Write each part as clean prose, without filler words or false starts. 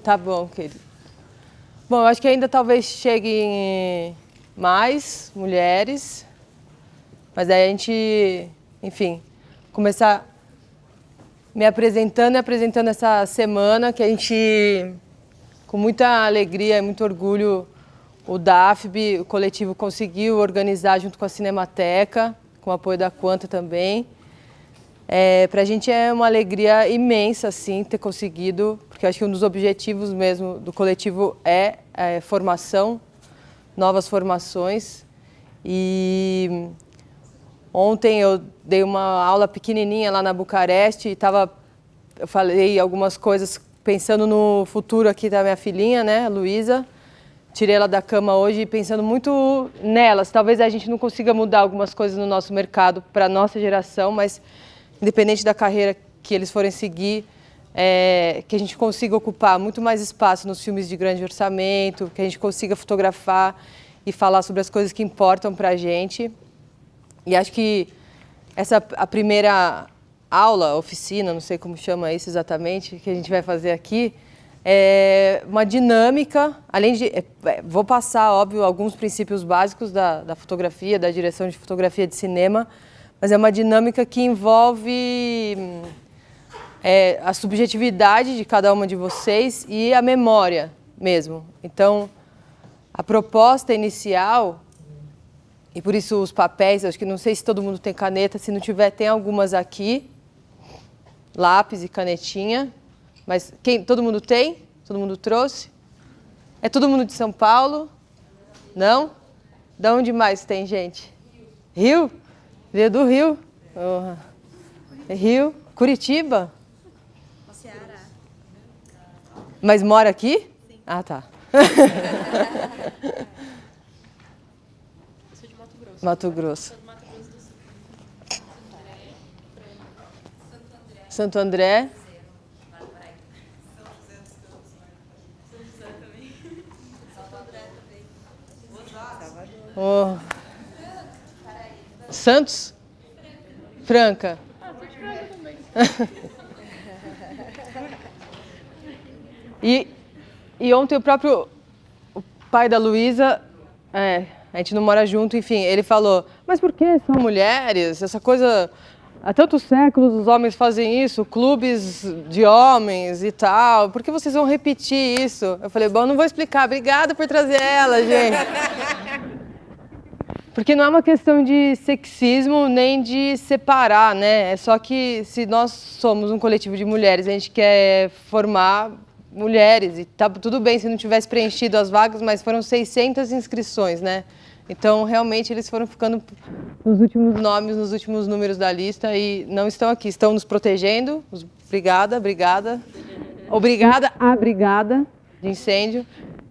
Tá bom, querido. Bom, eu acho que ainda talvez cheguem mais mulheres, mas aí a gente, enfim, começar me apresentando e apresentando essa semana que a gente, com muita alegria e muito orgulho, o DAFB, o coletivo, conseguiu organizar junto com a Cinemateca, com o apoio da Quanta também. Para a gente é uma alegria imensa, assim, ter conseguido, porque eu acho que um dos objetivos mesmo do coletivo é formação, novas formações. E ontem eu dei uma aula pequenininha lá na Bucareste e eu falei algumas coisas pensando no futuro aqui da minha filhinha, né, Luísa. Tirei ela da cama hoje pensando muito nelas. Talvez a gente não consiga mudar algumas coisas no nosso mercado para a nossa geração, mas independente da carreira que eles forem seguir, que a gente consiga ocupar muito mais espaço nos filmes de grande orçamento, que a gente consiga fotografar e falar sobre as coisas que importam para a gente. E acho que a primeira aula, oficina, não sei como chama isso exatamente, que a gente vai fazer aqui, é uma dinâmica, além de... vou passar, óbvio, alguns princípios básicos da fotografia, da direção de fotografia de cinema, mas é uma dinâmica que envolve a subjetividade de cada uma de vocês e a memória mesmo. Então, a proposta inicial, e por isso os papéis, acho que não sei se todo mundo tem caneta, se não tiver, tem algumas aqui, lápis e canetinha, mas todo mundo tem? Todo mundo trouxe? É todo mundo de São Paulo? Não? De onde mais tem gente? Rio? Veio do Rio. Rio. Curitiba? Ceará. Mas mora aqui? Sim. Ah, tá. Eu sou de Mato Grosso. Mato Grosso. Sou do Mato Grosso do Sul. Santo André. Oh. Santos? Franca. E ontem o pai da Luísa, a gente não mora junto, enfim, ele falou, mas por que são mulheres? Essa coisa, há tantos séculos os homens fazem isso, clubes de homens e tal, por que vocês vão repetir isso? Eu falei, bom, não vou explicar, obrigada por trazer ela, gente. Porque não é uma questão de sexismo nem de separar, né? É só que se nós somos um coletivo de mulheres, a gente quer formar mulheres, e tá tudo bem se não tivesse preenchido as vagas, mas foram 600 inscrições, né? Então, realmente, eles foram ficando nos últimos nomes, nos últimos números da lista e não estão aqui, estão nos protegendo. Obrigada, obrigada. Obrigada, a brigada de incêndio.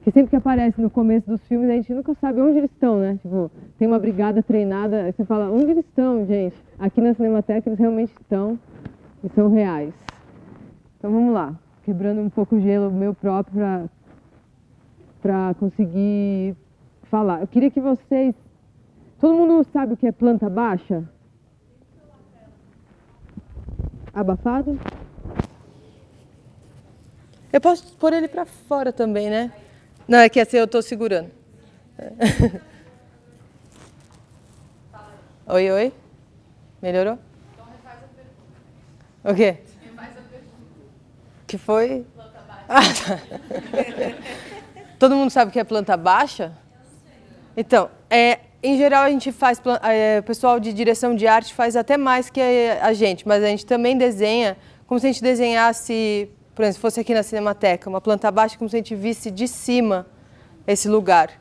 Que sempre que aparece no começo dos filmes, a gente nunca sabe onde eles estão, né? Tipo, tem uma brigada treinada, aí você fala, onde eles estão, gente? Aqui na Cinemateca eles realmente estão e são reais. Então vamos lá, quebrando um pouco o gelo meu próprio para conseguir falar. Eu queria que vocês... Todo mundo sabe o que é planta baixa? Abafado? Eu posso pôr ele para fora também, né? Não, é que assim eu estou segurando. Oi, oi? Melhorou? Então refaz a pergunta. O quê? Refaz a pergunta. Que foi? Planta baixa. Ah, tá. Todo mundo sabe o que é planta baixa? Então, em geral a gente faz, o pessoal de direção de arte faz até mais que a gente, mas a gente também desenha como se a gente desenhasse, por exemplo, se fosse aqui na Cinemateca, uma planta baixa, como se a gente visse de cima esse lugar.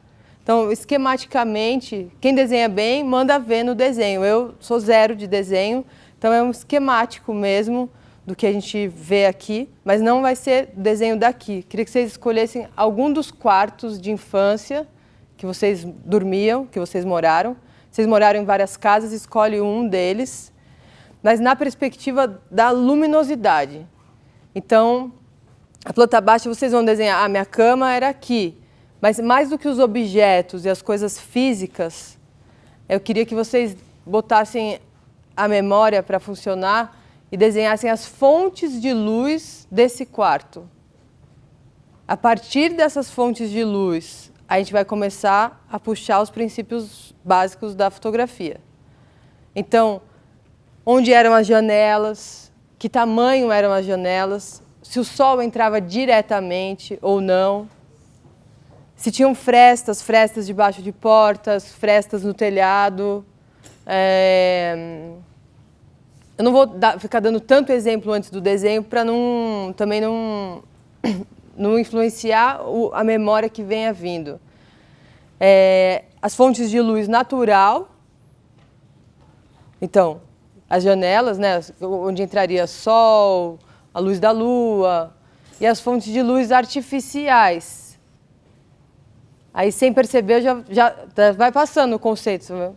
Então, esquematicamente, quem desenha bem, manda ver no desenho. Eu sou zero de desenho, então é um esquemático mesmo do que a gente vê aqui, mas não vai ser desenho daqui. Queria que vocês escolhessem algum dos quartos de infância que vocês dormiam, que vocês moraram. Vocês moraram em várias casas, escolhe um deles, mas na perspectiva da luminosidade. Então, a planta baixa, vocês vão desenhar, minha cama era aqui. Mas mais do que os objetos e as coisas físicas, eu queria que vocês botassem a memória para funcionar e desenhassem as fontes de luz desse quarto. A partir dessas fontes de luz, a gente vai começar a puxar os princípios básicos da fotografia. Então, onde eram as janelas, que tamanho eram as janelas, se o sol entrava diretamente ou não, se tinham frestas debaixo de portas, frestas no telhado. Eu não vou ficar dando tanto exemplo antes do desenho para também não influenciar a memória que venha vindo. As fontes de luz natural, então, as janelas, né, onde entraria sol, a luz da lua, e as fontes de luz artificiais. Aí, sem perceber, já vai passando o conceito.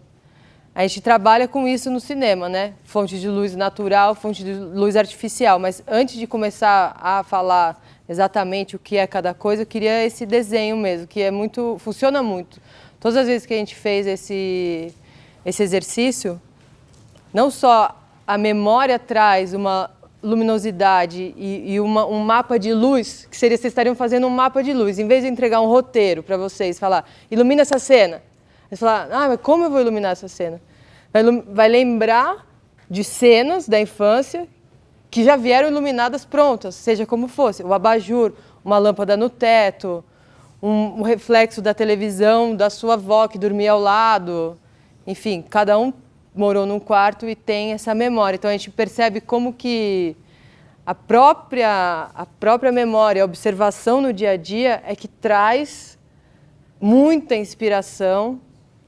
A gente trabalha com isso no cinema, né? Fonte de luz natural, fonte de luz artificial. Mas antes de começar a falar exatamente o que é cada coisa, eu queria esse desenho mesmo, que funciona muito. Todas as vezes que a gente fez esse exercício, não só a memória traz uma luminosidade e um mapa de luz, que seria, vocês estariam fazendo um mapa de luz. Em vez de entregar um roteiro para vocês, falar, ilumina essa cena. Eles falaram, mas como eu vou iluminar essa cena? Vai lembrar de cenas da infância que já vieram iluminadas prontas, seja como fosse. O abajur, uma lâmpada no teto, um reflexo da televisão da sua avó que dormia ao lado. Enfim, cada um morou num quarto e tem essa memória. Então, a gente percebe como que a própria memória, a observação no dia a dia é que traz muita inspiração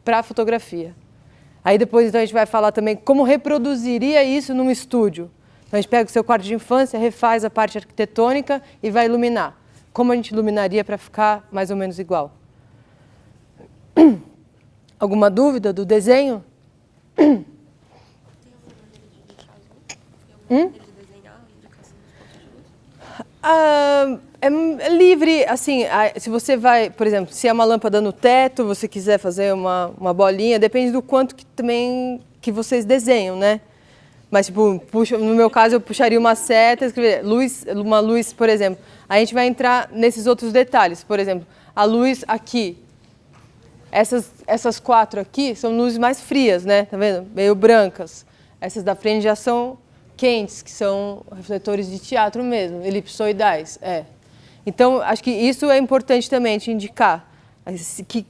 para a fotografia. Aí depois então, a gente vai falar também como reproduziria isso num estúdio. Então, a gente pega o seu quarto de infância, refaz a parte arquitetônica e vai iluminar. Como a gente iluminaria para ficar mais ou menos igual? Alguma dúvida do desenho? Tem alguma maneira de indicar as luzes? Tem alguma maneira de desenhar a indicação dos pontos de luz? É livre, assim, se você vai, por exemplo, se é uma lâmpada no teto, você quiser fazer uma bolinha, depende do quanto que vocês desenham, né? Mas, tipo, no meu caso, eu puxaria uma seta, escrever uma luz, por exemplo. A gente vai entrar nesses outros detalhes. Por exemplo, a luz aqui. Essas quatro aqui são luzes mais frias, né? Tá vendo? Meio brancas. Essas da frente já são quentes, que são refletores de teatro mesmo, elipsoidais. Então, acho que isso é importante também te indicar.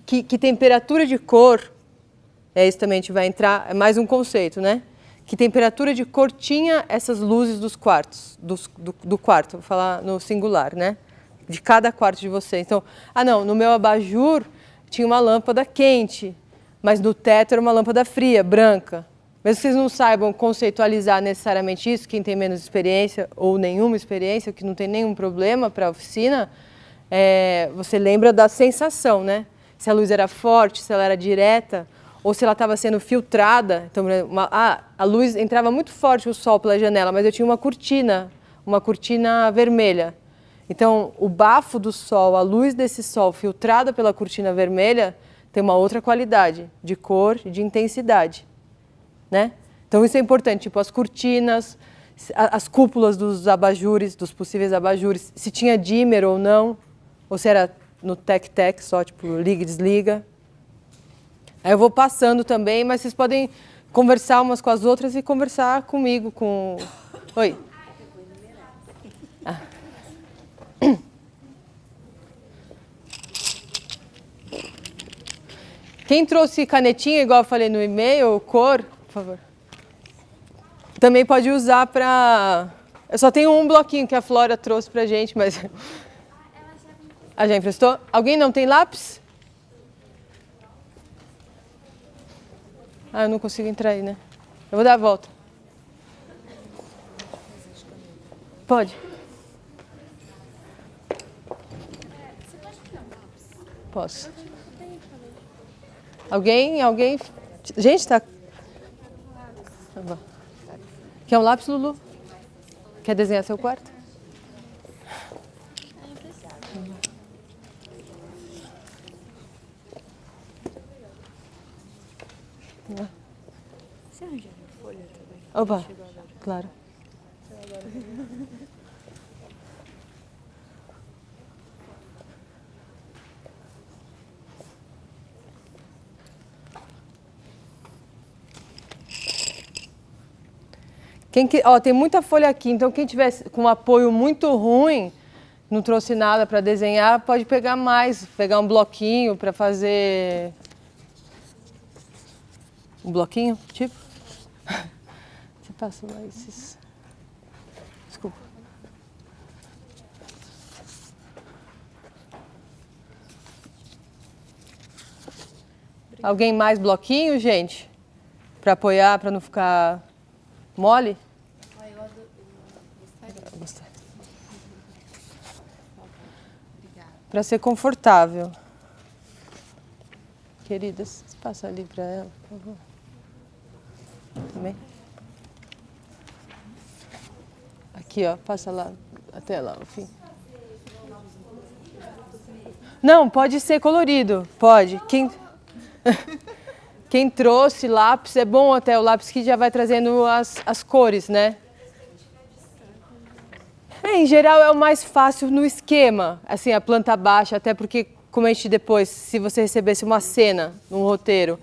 Que temperatura de cor, isso também a gente vai entrar, é mais um conceito, né? Que temperatura de cor tinha essas luzes dos quartos, do quarto, vou falar no singular, né? De cada quarto de vocês. Então, não, no meu abajur tinha uma lâmpada quente, mas no teto era uma lâmpada fria, branca. Mesmo que vocês não saibam conceitualizar necessariamente isso, quem tem menos experiência ou nenhuma experiência, que não tem nenhum problema para a oficina, você lembra da sensação, né? Se a luz era forte, se ela era direta, ou se ela estava sendo filtrada. Então, a luz entrava muito forte, o sol pela janela, mas eu tinha uma cortina vermelha. Então, o bafo do sol, a luz desse sol filtrada pela cortina vermelha, tem uma outra qualidade de cor e de intensidade, né? Então, isso é importante, tipo as cortinas, as cúpulas dos abajures, dos possíveis abajures, se tinha dimmer ou não, ou se era no tec-tec só, tipo, liga e desliga. Aí eu vou passando também, mas vocês podem conversar umas com as outras e conversar comigo, Oi. Quem trouxe canetinha, igual eu falei no e-mail, cor, por favor. Também pode usar para... Eu só tenho um bloquinho que a Flora trouxe pra gente, mas... Ah, já emprestou? Alguém não tem lápis? Eu não consigo entrar aí, né? Eu vou dar a volta. Pode. Você pode me dar um lápis? Posso. Eu tenho também. Alguém... Gente, tá... Quer um lápis, Lulu? Quer desenhar seu quarto? Você arranja folha também. Opa, claro. Tem muita folha aqui, então quem tiver com um apoio muito ruim, não trouxe nada para desenhar, pode pegar mais, pegar um bloquinho para fazer... Um bloquinho, tipo? Você passa lá esses... Desculpa. Alguém mais bloquinho, gente? Para apoiar, para não ficar mole? Gostaria. Para ser confortável. Queridas, passa ali para ela, por favor. Também. Aqui, ó, passa lá, até lá, o fim. Não, pode ser colorido, pode. Quem trouxe lápis, é bom até o lápis que já vai trazendo as cores, né? Em geral é o mais fácil no esquema, assim, a planta baixa, até porque, como a gente depois, se você recebesse uma cena, num roteiro,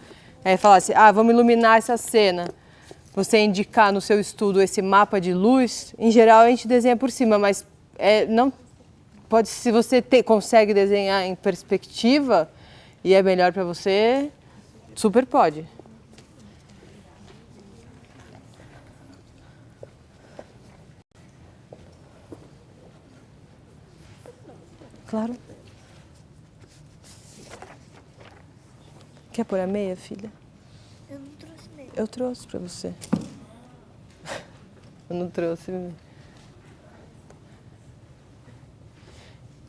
falasse, vamos iluminar essa cena, você indicar no seu estudo esse mapa de luz, em geral a gente desenha por cima, mas não pode, se você consegue desenhar em perspectiva e é melhor para você, super pode. Claro. Quer pôr a meia, filha? Eu não trouxe meia. Eu trouxe para você. Eu não trouxe.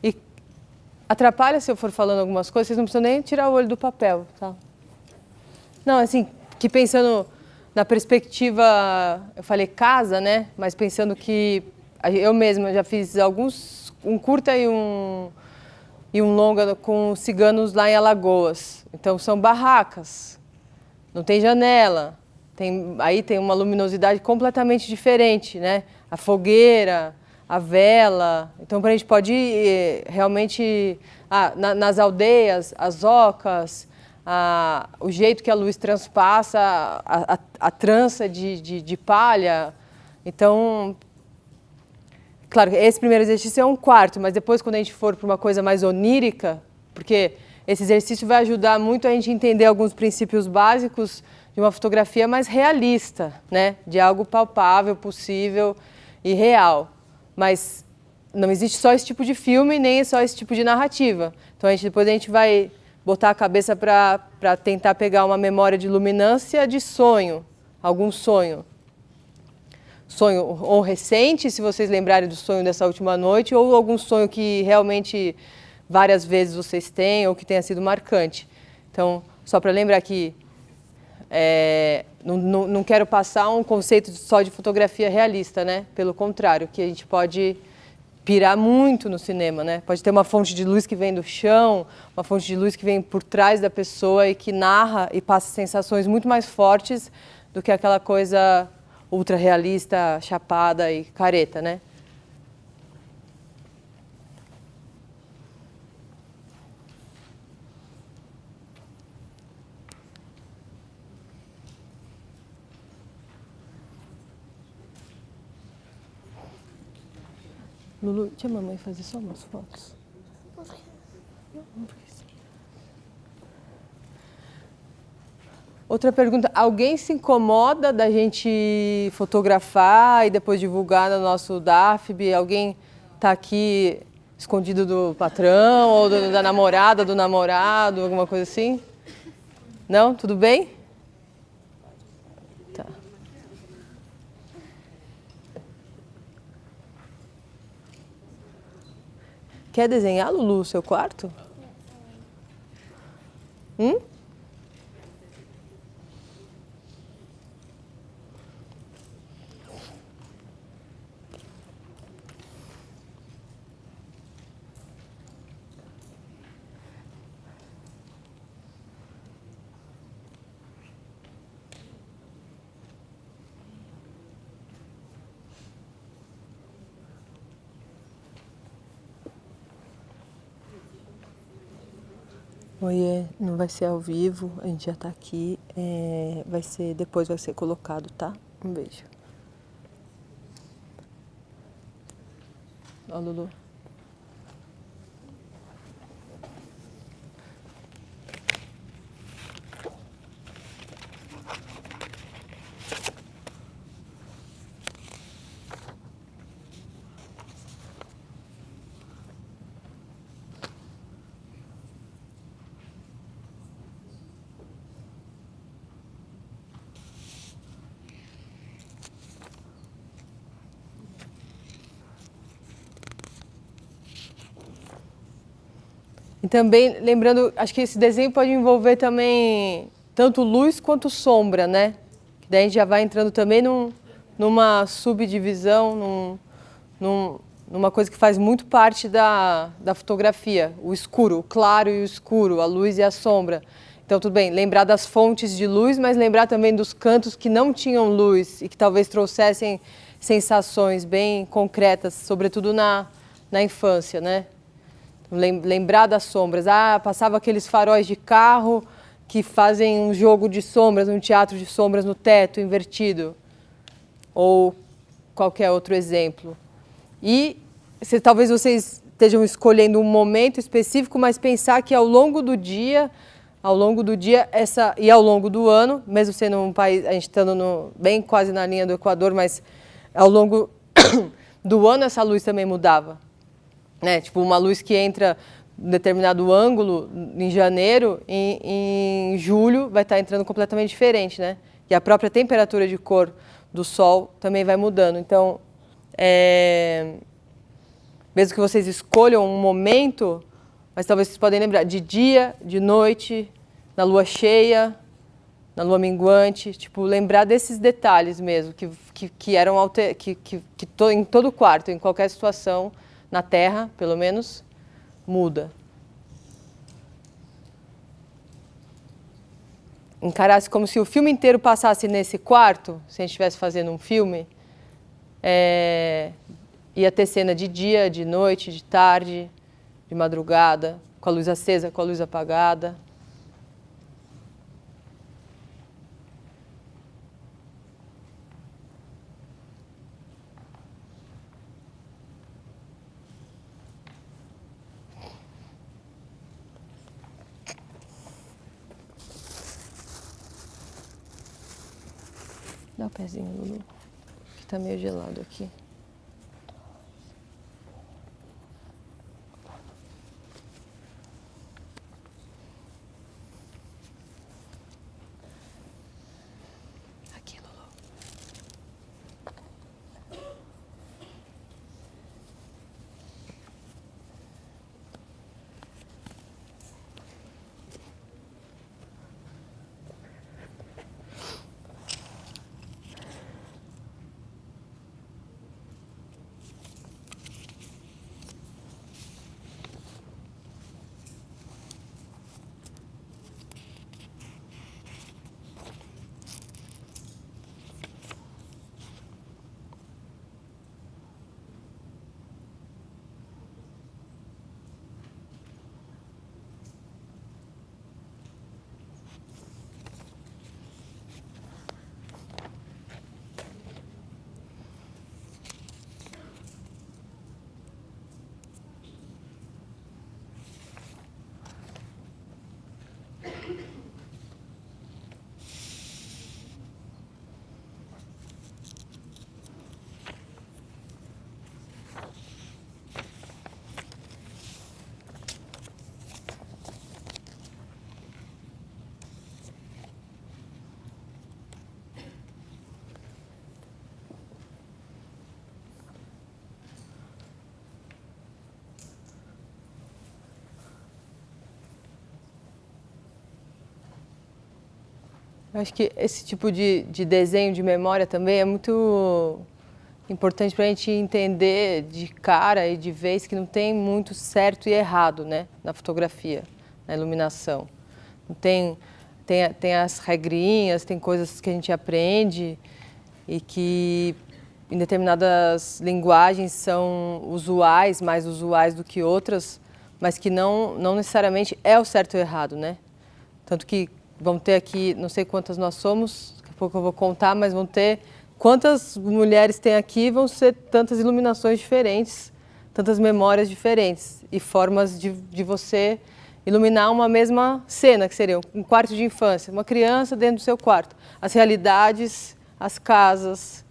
E atrapalha se eu for falando algumas coisas, vocês não precisam nem tirar o olho do papel, tá? Não, assim, que pensando na perspectiva, eu falei casa, né? Mas pensando que eu mesma já fiz um curta e um longa com ciganos lá em Alagoas. Então são barracas, não tem janela, aí tem uma luminosidade completamente diferente, né? A fogueira, a vela. Então a gente pode ir realmente nas aldeias, as ocas, o jeito que a luz transpassa, a trança de palha. Então, claro, esse primeiro exercício é um quarto, mas depois quando a gente for para uma coisa mais onírica, porque esse exercício vai ajudar muito a gente entender alguns princípios básicos de uma fotografia mais realista, né? De algo palpável, possível e real. Mas não existe só esse tipo de filme, nem só esse tipo de narrativa. Então depois a gente vai botar a cabeça para tentar pegar uma memória de luminância de sonho, algum sonho. Sonho ou recente, se vocês lembrarem do sonho dessa última noite, ou algum sonho que realmente várias vezes vocês têm ou que tenha sido marcante. Então, só para lembrar que não quero passar um conceito só de fotografia realista, né? Pelo contrário, que a gente pode pirar muito no cinema, né? Pode ter uma fonte de luz que vem do chão, uma fonte de luz que vem por trás da pessoa e que narra e passa sensações muito mais fortes do que aquela coisa ultra realista, chapada e careta, né? Lulu, deixa a mamãe fazer só umas fotos. Não precisa. Outra pergunta, alguém se incomoda da gente fotografar e depois divulgar no nosso DAFB? Alguém está aqui escondido do patrão ou da namorada, do namorado, alguma coisa assim? Não? Tudo bem? Tá. Quer desenhar, Lulu, o seu quarto? Oiê, não vai ser ao vivo, a gente já tá aqui, depois vai ser colocado, tá? Um beijo. Ó, Lulu. E também, lembrando, acho que esse desenho pode envolver também tanto luz quanto sombra, né? Daí a gente já vai entrando também numa subdivisão, numa coisa que faz muito parte da fotografia. O escuro, o claro e o escuro, a luz e a sombra. Então, tudo bem, lembrar das fontes de luz, mas lembrar também dos cantos que não tinham luz e que talvez trouxessem sensações bem concretas, sobretudo na infância, né? Lembrar das sombras. Ah, passava aqueles faróis de carro que fazem um jogo de sombras, um teatro de sombras no teto invertido. Ou qualquer outro exemplo. E talvez vocês estejam escolhendo um momento específico, mas pensar que ao longo do dia e ao longo do ano, mesmo sendo um país, a gente estando bem quase na linha do Equador, mas ao longo do ano essa luz também mudava. Né? Tipo, uma luz que entra em determinado ângulo em janeiro, em julho vai estar entrando completamente diferente, né? E a própria temperatura de cor do sol também vai mudando. Então, mesmo que vocês escolham um momento, mas talvez vocês podem lembrar de dia, de noite, na lua cheia, na lua minguante, tipo, lembrar desses detalhes mesmo, que eram em todo o quarto, em qualquer situação, na Terra, pelo menos, muda. Encarasse como se o filme inteiro passasse nesse quarto, se a gente estivesse fazendo um filme, ia ter cena de dia, de noite, de tarde, de madrugada, com a luz acesa, com a luz apagada. Dá o pezinho, Lulu, que tá meio gelado aqui. Aqui, Lulu. Eu acho que esse tipo de desenho de memória também é muito importante para a gente entender de cara e de vez que não tem muito certo e errado, né, na fotografia, na iluminação. Não tem as regrinhas, tem coisas que a gente aprende e que em determinadas linguagens são usuais, mais usuais do que outras, mas que não necessariamente é o certo e o errado, né? Tanto que vão ter aqui, não sei quantas nós somos, daqui a pouco eu vou contar, mas vão ter quantas mulheres tem aqui, vão ser tantas iluminações diferentes, tantas memórias diferentes e formas de você iluminar uma mesma cena, que seria um quarto de infância, uma criança dentro do seu quarto. As realidades, as casas,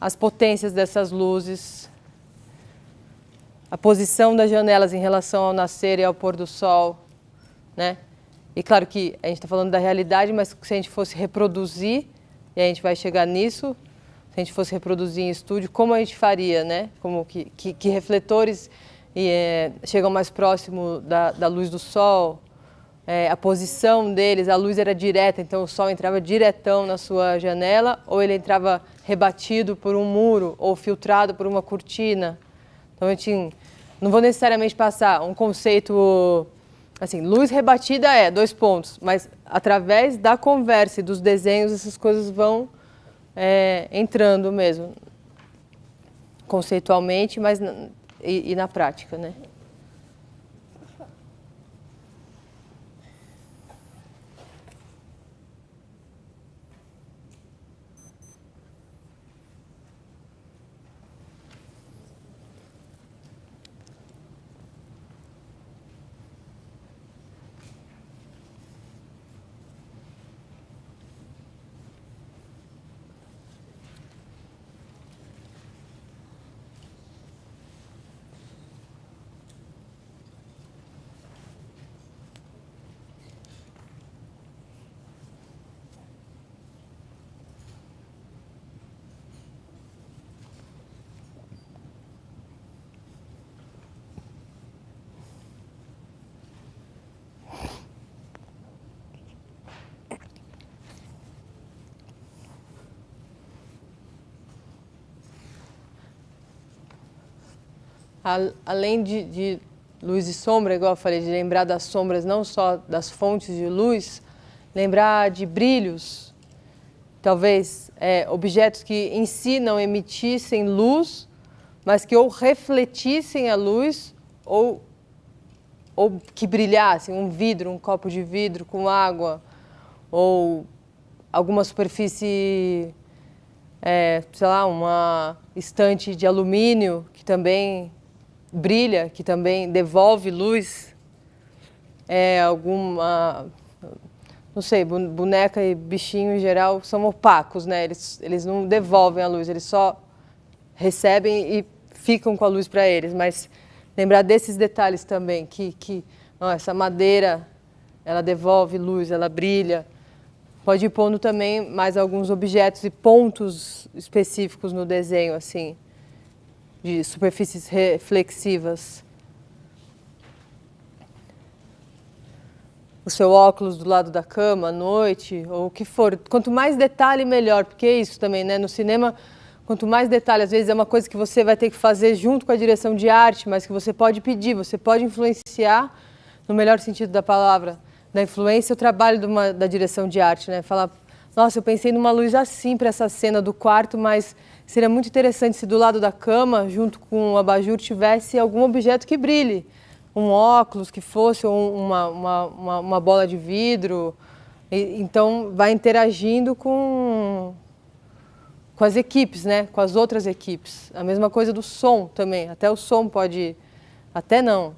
as potências dessas luzes, a posição das janelas em relação ao nascer e ao pôr do sol, né? E claro que a gente está falando da realidade, mas se a gente fosse reproduzir, e a gente vai chegar nisso, se a gente fosse reproduzir em estúdio, como a gente faria, né? Como que refletores chegam mais próximo da luz do sol, a posição deles, a luz era direta, então o sol entrava diretão na sua janela, ou ele entrava rebatido por um muro, ou filtrado por uma cortina. Então, não vou necessariamente passar um conceito, assim, luz rebatida 2 pontos, mas através da conversa e dos desenhos, essas coisas vão entrando mesmo, conceitualmente, mas e na prática, né? Além de luz e sombra, igual eu falei, de lembrar das sombras, não só das fontes de luz, lembrar de brilhos, talvez objetos que em si não emitissem luz, mas que ou refletissem a luz ou que brilhassem, um vidro, um copo de vidro com água, ou alguma superfície, sei lá, uma estante de alumínio que também brilha, que também devolve luz, alguma, não sei, boneca e bichinho em geral são opacos, né? Eles não devolvem a luz, eles só recebem e ficam com a luz para eles, mas lembrar desses detalhes também, que essa madeira, ela devolve luz, ela brilha. Pode ir pondo também mais alguns objetos e pontos específicos no desenho, assim, de superfícies reflexivas. O seu óculos do lado da cama à noite, ou o que for. Quanto mais detalhe, melhor, porque é isso também, né? No cinema, quanto mais detalhe, às vezes é uma coisa que você vai ter que fazer junto com a direção de arte, mas que você pode pedir, você pode influenciar, no melhor sentido da palavra, da influência, o trabalho da direção de arte, né? Falar, nossa, eu pensei numa luz assim para essa cena do quarto, mas seria muito interessante se do lado da cama, junto com o abajur, tivesse algum objeto que brilhe. Um óculos que fosse, ou uma bola de vidro. Então, vai interagindo com as equipes, né? Com as outras equipes. A mesma coisa do som também. Até o som pode... Até não.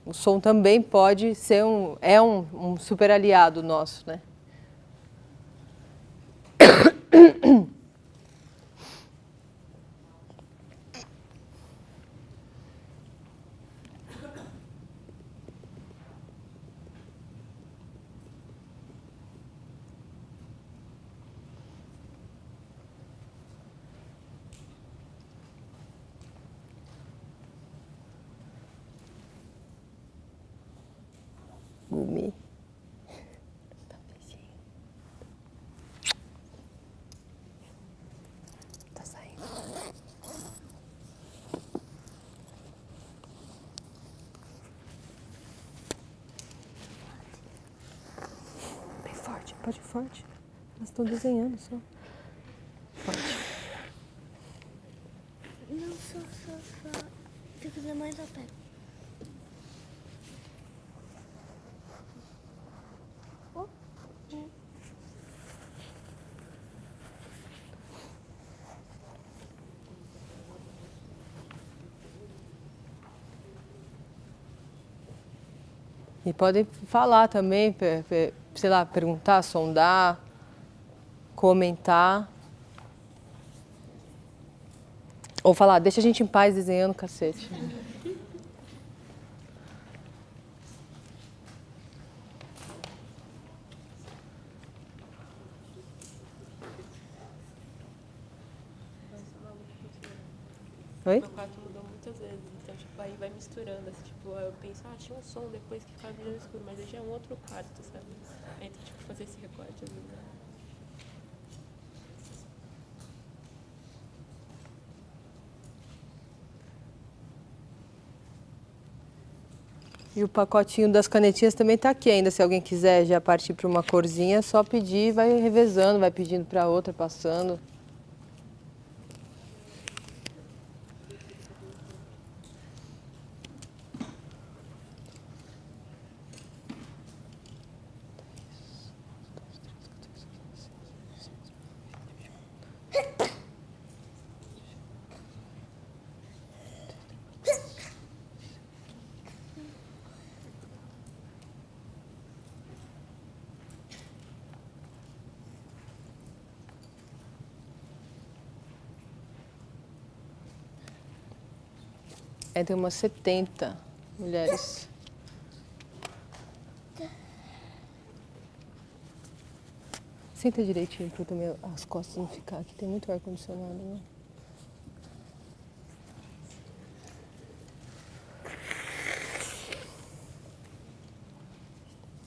O som também pode ser um super aliado nosso, né? Gumi. Tá saindo. Bem forte, pode ir forte. Elas estão desenhando só. Forte. Não, só. Se quiser mais, eu pego. E podem falar também, sei lá, perguntar, sondar, comentar. Ou falar, deixa a gente em paz desenhando, cacete. Oi? Meu quarto mudou muitas vezes, então, tipo, aí vai misturando, assim, tipo, aí eu penso, tinha um som depois que ficava brilhando escuro, mas aí já é um outro quarto, sabe? Aí tem, tipo, fazer esse recorte, às vezes, né? E o pacotinho das canetinhas também está aqui ainda. Se alguém quiser já partir para uma corzinha, é só pedir, vai revezando, vai pedindo para outra, passando. Tem umas 70 mulheres. Senta direitinho para também as costas não ficar aqui. Tem muito ar-condicionado, né?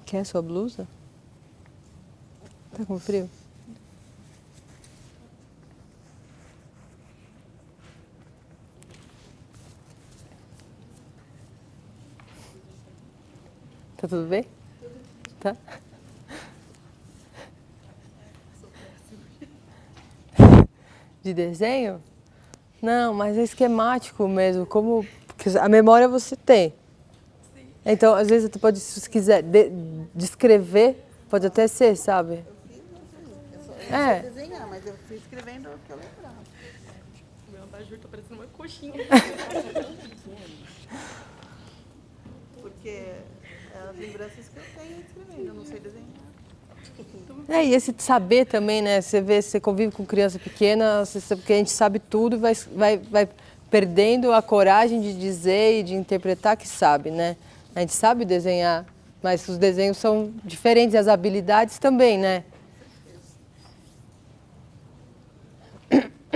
Quer a sua blusa? Tá com frio? Tá tudo bem? Tá? De desenho? Não, mas é esquemático mesmo. Como a memória você tem. Então, às vezes, você pode, se você quiser descrever, pode até ser, sabe? Eu sei desenhar, mas eu fui escrevendo o que eu lembrava. O meu abajur tá parecendo uma coxinha. Porque é as lembranças que eu tenho escrevendo, eu não sei desenhar. E esse saber também, né? Você vê, você convive com criança pequena, porque a gente sabe tudo e vai perdendo a coragem de dizer e de interpretar que sabe, né? A gente sabe desenhar, mas os desenhos são diferentes, as habilidades também, né? Eu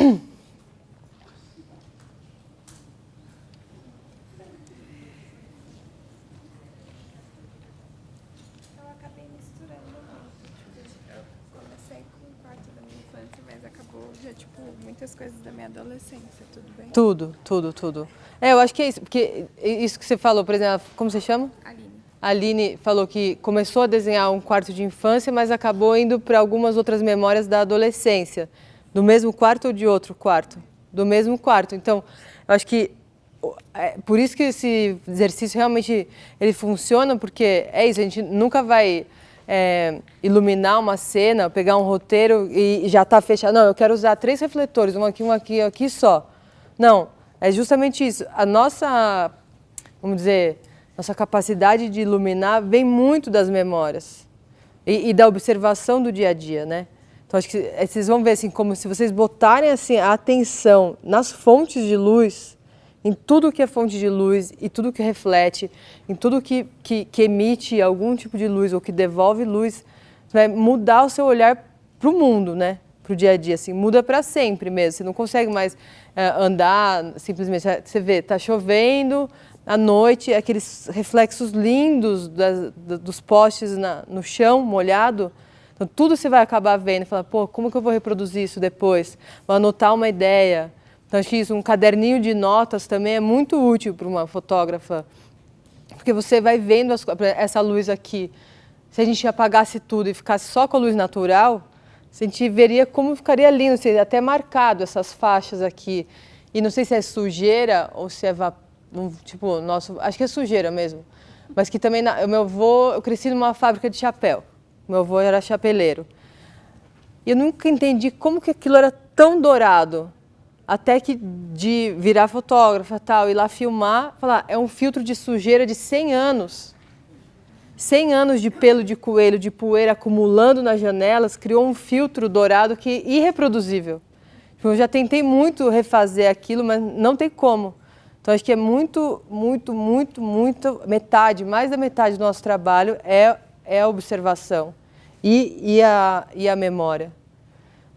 acabei misturando muito. Eu comecei com parte da minha infância, mas acabou já, tipo, muitas coisas da minha adolescência, tudo bem? Tudo. Eu acho que é isso, porque isso que você falou, por exemplo, como você chama? Aline. A Aline falou que começou a desenhar um quarto de infância, mas acabou indo para algumas outras memórias da adolescência. Do mesmo quarto ou de outro quarto? Do mesmo quarto. Então, eu acho que por isso que esse exercício realmente ele funciona, porque é isso, a gente nunca vai iluminar uma cena, pegar um roteiro e já está fechado. Não, eu quero usar 3 refletores, um aqui só. Não, é justamente isso. A nossa, vamos dizer, nossa capacidade de iluminar vem muito das memórias e da observação do dia a dia, né? Então, acho que vocês vão ver, assim, como se vocês botarem assim, a atenção nas fontes de luz, em tudo que é fonte de luz e tudo que reflete, em tudo que emite algum tipo de luz ou que devolve luz, vai mudar o seu olhar para o mundo, né? Para o dia a dia, assim, muda para sempre mesmo. Você não consegue mais andar simplesmente. Você vê, tá chovendo à noite, aqueles reflexos lindos dos postes no chão molhado. Então, tudo você vai acabar vendo e falar, pô, como que eu vou reproduzir isso depois? Vou anotar uma ideia. Então, acho que isso, um caderninho de notas também é muito útil para uma fotógrafa, porque você vai vendo essa luz aqui. Se a gente apagasse tudo e ficasse só com a luz natural, a gente veria como ficaria lindo, seria até marcado essas faixas aqui. E não sei se é sujeira ou se é tipo, acho que é sujeira mesmo. Mas que também, eu cresci numa fábrica de chapéu. Meu avô era chapeleiro. E eu nunca entendi como que aquilo era tão dourado. Até que de virar fotógrafa, tal, ir lá filmar, falar, é um filtro de sujeira de 100 anos. 100 anos de pelo de coelho, de poeira acumulando nas janelas, criou um filtro dourado que é irreproduzível. Eu já tentei muito refazer aquilo, mas não tem como. Então, acho que é muito, metade, mais da metade do nosso trabalho é a observação e a memória.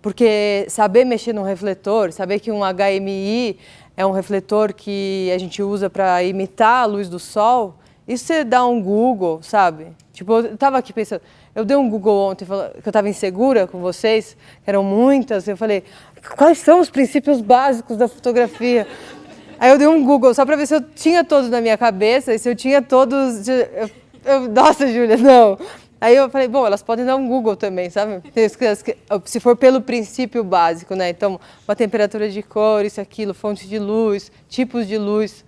Porque saber mexer num refletor, saber que um HMI é um refletor que a gente usa para imitar a luz do sol, isso você dá um Google, sabe? Tipo, eu estava aqui pensando, eu dei um Google ontem, que eu estava insegura com vocês, eram muitas, eu falei, quais são os princípios básicos da fotografia? Aí eu dei um Google só para ver se eu tinha todos na minha cabeça, e se eu tinha todos... nossa, Júlia, não. Aí eu falei, bom, elas podem dar um Google também, sabe? Se for pelo princípio básico, né? Então, uma temperatura de cor, isso, aquilo, fonte de luz, tipos de luz.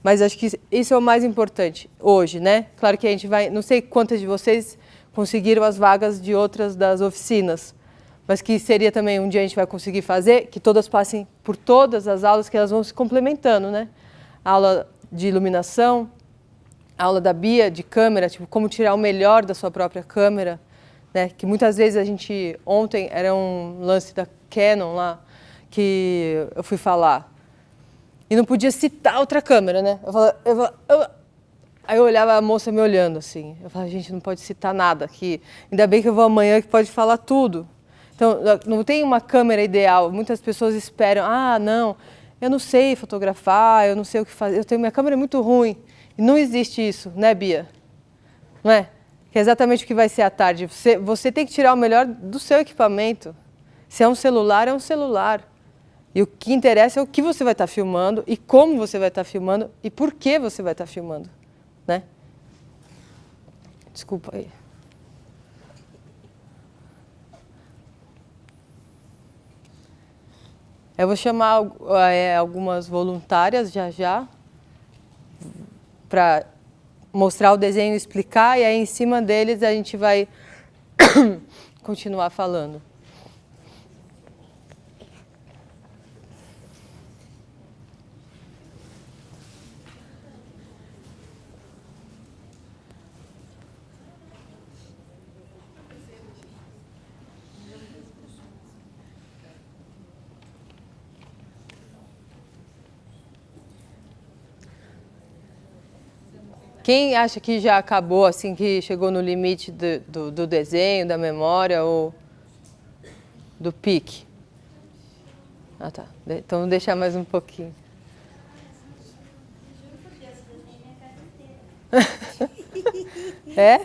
Mas acho que isso é o mais importante hoje, né? Claro que a gente vai... Não sei quantas de vocês conseguiram as vagas de outras das oficinas, mas que seria também um dia a gente vai conseguir fazer, que todas passem por todas as aulas, que elas vão se complementando, né? Aula de iluminação, aula da Bia, de câmera, tipo, como tirar o melhor da sua própria câmera, né? Que muitas vezes a gente... Ontem era um lance da Canon lá, que eu fui falar. E não podia citar outra câmera, né? Aí eu olhava a moça me olhando, assim. Eu falava, gente, não pode citar nada aqui. Ainda bem que eu vou amanhã que pode falar tudo. Então, não tem uma câmera ideal. Muitas pessoas esperam, não, eu não sei fotografar, eu não sei o que fazer, minha câmera é muito ruim. E não existe isso, né, Bia? Não é? Que é exatamente o que vai ser à tarde. Você tem que tirar o melhor do seu equipamento. Se é um celular, é um celular. E o que interessa é o que você vai estar filmando e como você vai estar filmando e por que você vai estar filmando, né? Desculpa aí. Eu vou chamar algumas voluntárias já para mostrar o desenho e explicar, e aí em cima deles a gente vai continuar falando. Quem acha que já acabou, assim, que chegou no limite do desenho, da memória ou do pique? Ah, tá. Então, vou deixar mais um pouquinho. É?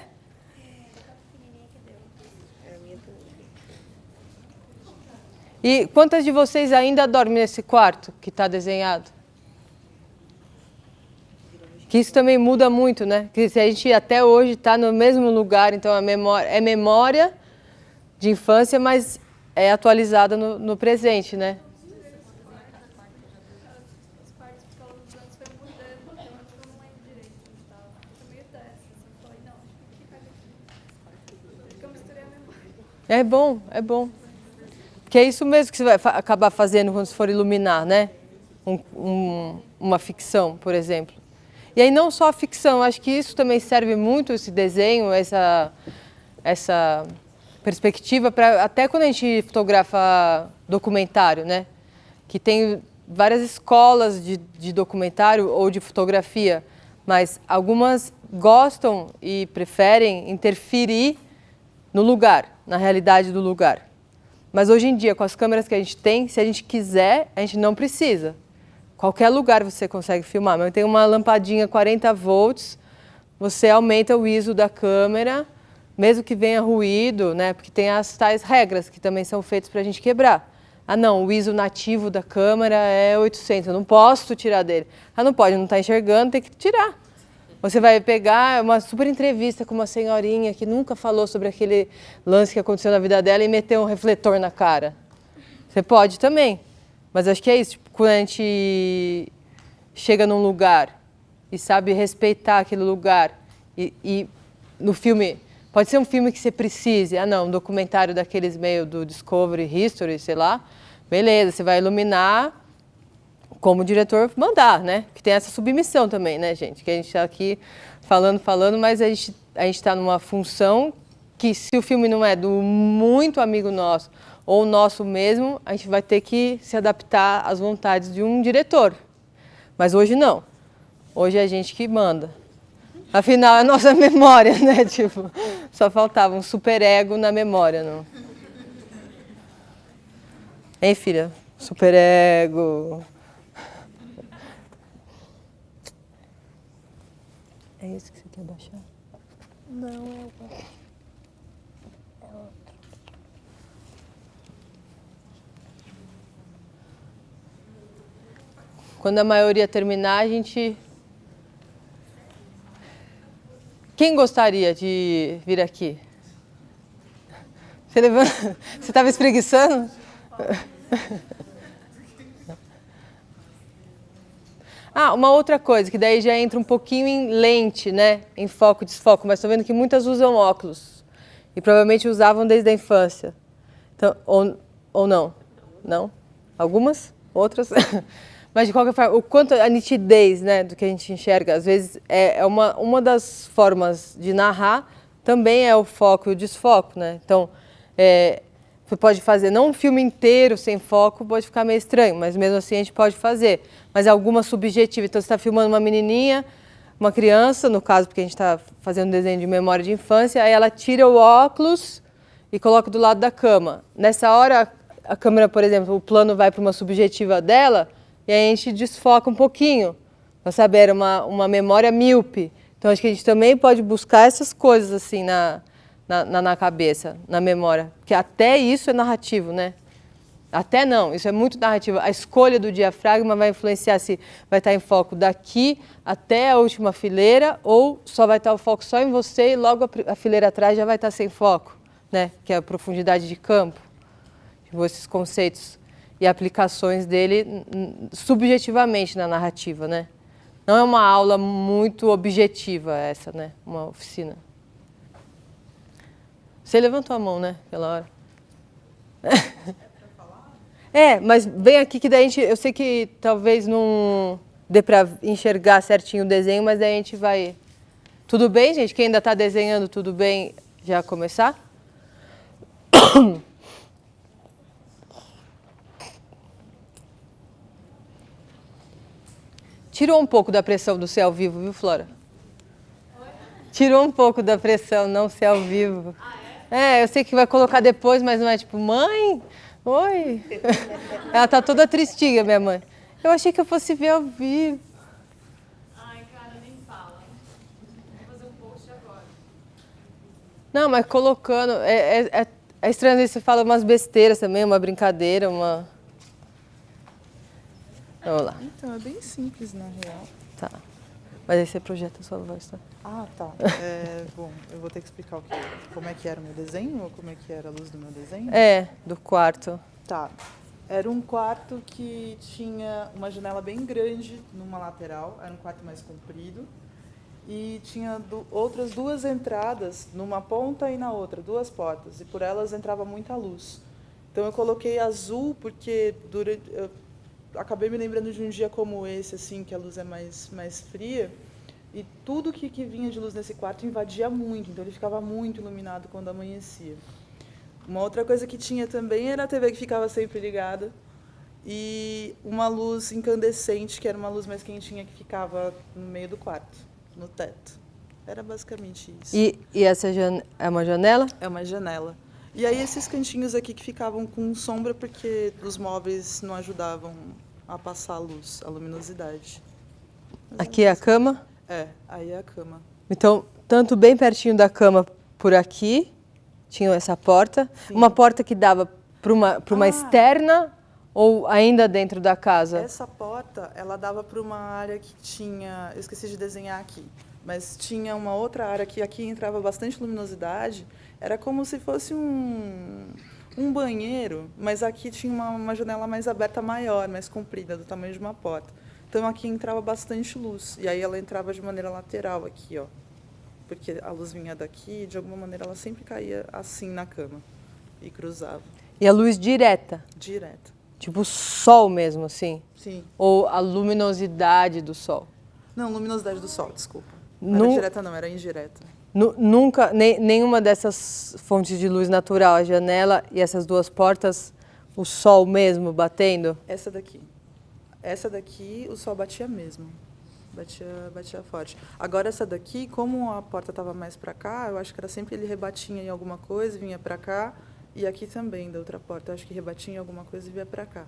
E quantas de vocês ainda dormem nesse quarto que está desenhado? Que isso também muda muito, né? Que se a gente até hoje está no mesmo lugar, então a memória é memória de infância, mas é atualizada no presente, né? É bom, é bom. Porque é isso mesmo que você vai acabar fazendo quando você for iluminar, né? Uma ficção, por exemplo. E aí não só a ficção, acho que isso também serve muito, esse desenho, essa perspectiva, para até quando a gente fotografa documentário, né? Que tem várias escolas de documentário ou de fotografia, mas algumas gostam e preferem interferir no lugar, na realidade do lugar. Mas hoje em dia, com as câmeras que a gente tem, se a gente quiser, a gente não precisa. Qualquer lugar você consegue filmar, mas tem uma lampadinha 40 volts, você aumenta o ISO da câmera, mesmo que venha ruído, né? Porque tem as tais regras que também são feitas para a gente quebrar. Ah, não, o ISO nativo da câmera é 800, eu não posso tirar dele. Ah, não pode, não está enxergando, tem que tirar. Você vai pegar uma super entrevista com uma senhorinha que nunca falou sobre aquele lance que aconteceu na vida dela e meter um refletor na cara. Você pode também. Mas acho que é isso, tipo, quando a gente chega num lugar e sabe respeitar aquele lugar e no filme, pode ser um filme que você precise, um documentário daqueles meio do Discovery History, sei lá, beleza, você vai iluminar como o diretor mandar, né? Que tem essa submissão também, né, gente? Que a gente está aqui falando, mas a gente a gente está numa função que se o filme não é do muito amigo nosso ou nosso mesmo, a gente vai ter que se adaptar às vontades de um diretor. Mas hoje não. Hoje é a gente que manda. Afinal, é a nossa memória, né? Tipo, só faltava um superego na memória, não? Hein, filha? Superego. É isso que você quer baixar? Não, é o... Quando a maioria terminar, a gente... Quem gostaria de vir aqui? Você levanta... Você estava espreguiçando? Ah, uma outra coisa, que daí já entra um pouquinho em lente, né? Em foco e desfoco, mas estou vendo que muitas usam óculos. E provavelmente usavam desde a infância. Então, ou não? Não? Algumas? Outras? Mas, de qualquer forma, o quanto a nitidez, né, do que a gente enxerga, às vezes, é uma das formas de narrar, também é o foco e o desfoco, né? Então, você pode fazer, não um filme inteiro sem foco, pode ficar meio estranho, mas mesmo assim a gente pode fazer. Mas alguma subjetiva. Então, você está filmando uma menininha, uma criança, no caso, porque a gente está fazendo um desenho de memória de infância, aí ela tira o óculos e coloca do lado da cama. Nessa hora, a câmera, por exemplo, o plano vai para uma subjetiva dela, e aí a gente desfoca um pouquinho, para saber, era uma memória míope. Então, acho que a gente também pode buscar essas coisas assim na cabeça, na memória. Porque até isso é narrativo, né? Até não, isso é muito narrativo. A escolha do diafragma vai influenciar se vai estar em foco daqui até a última fileira ou só vai estar o foco só em você e logo a fileira atrás já vai estar sem foco, né? Que é a profundidade de campo. Tipo, esses conceitos e aplicações dele subjetivamente na narrativa, né? Não é uma aula muito objetiva essa, né? Uma oficina. Você levantou a mão, né? Aquela hora. Mas vem aqui que daí eu sei que talvez não dê para enxergar certinho o desenho, mas daí a gente vai... Tudo bem, gente? Quem ainda está desenhando, tudo bem já começar? Tirou um pouco da pressão do ser ao vivo, viu, Flora? Tirou um pouco da pressão não ser ao vivo. Eu sei que vai colocar depois, mas não é tipo, mãe, oi. Ela tá toda tristinha, minha mãe. Eu achei que eu fosse ver ao vivo. Ai, cara, nem fala. Vou fazer um post agora. Não, mas colocando... É estranho às você fala umas besteiras também, uma brincadeira, uma... Vamos lá. Então, é bem simples, na real. Tá. Mas aí você projeta a sua voz, tá? Ah, tá. Bom, eu vou ter que explicar como é que era o meu desenho ou como é que era a luz do meu desenho? Do quarto. Tá. Era um quarto que tinha uma janela bem grande numa lateral, era um quarto mais comprido. E tinha outras duas entradas, numa ponta e na outra, duas portas. E por elas entrava muita luz. Então eu coloquei azul porque eu acabei me lembrando de um dia como esse, assim, que a luz é mais fria. E tudo que vinha de luz nesse quarto invadia muito, então ele ficava muito iluminado quando amanhecia. Uma outra coisa que tinha também era a TV que ficava sempre ligada. E uma luz incandescente, que era uma luz mais quentinha, que ficava no meio do quarto, no teto. Era basicamente isso. E essa é uma janela? É uma janela. E aí esses cantinhos aqui que ficavam com sombra porque os móveis não ajudavam a passar a luz, a luminosidade. Aqui é a cama? Aí é a cama. Então, tanto bem pertinho da cama por aqui, tinha essa porta. Sim. Uma porta que dava para uma externa ou ainda dentro da casa? Essa porta, ela dava para uma área que tinha... Eu esqueci de desenhar aqui. Mas tinha uma outra área que aqui entrava bastante luminosidade. Era como se fosse um banheiro, mas aqui tinha uma janela mais aberta, maior, mais comprida, do tamanho de uma porta. Então aqui entrava bastante luz. E aí ela entrava de maneira lateral aqui, ó. Porque a luz vinha daqui e de alguma maneira ela sempre caía assim na cama e cruzava. E a luz direta? Direta. Tipo o sol mesmo, assim? Sim. Ou a luminosidade do sol? Não, luminosidade do sol, desculpa. Não era direta não, era indireta. Nunca, nenhuma dessas fontes de luz natural, a janela e essas duas portas, o sol mesmo batendo? Essa daqui. Essa daqui, o sol batia mesmo. Batia forte. Agora, essa daqui, como a porta estava mais para cá, eu acho que era sempre ele rebatia em alguma coisa, vinha para cá. E aqui também, da outra porta, eu acho que rebatia em alguma coisa e vinha para cá.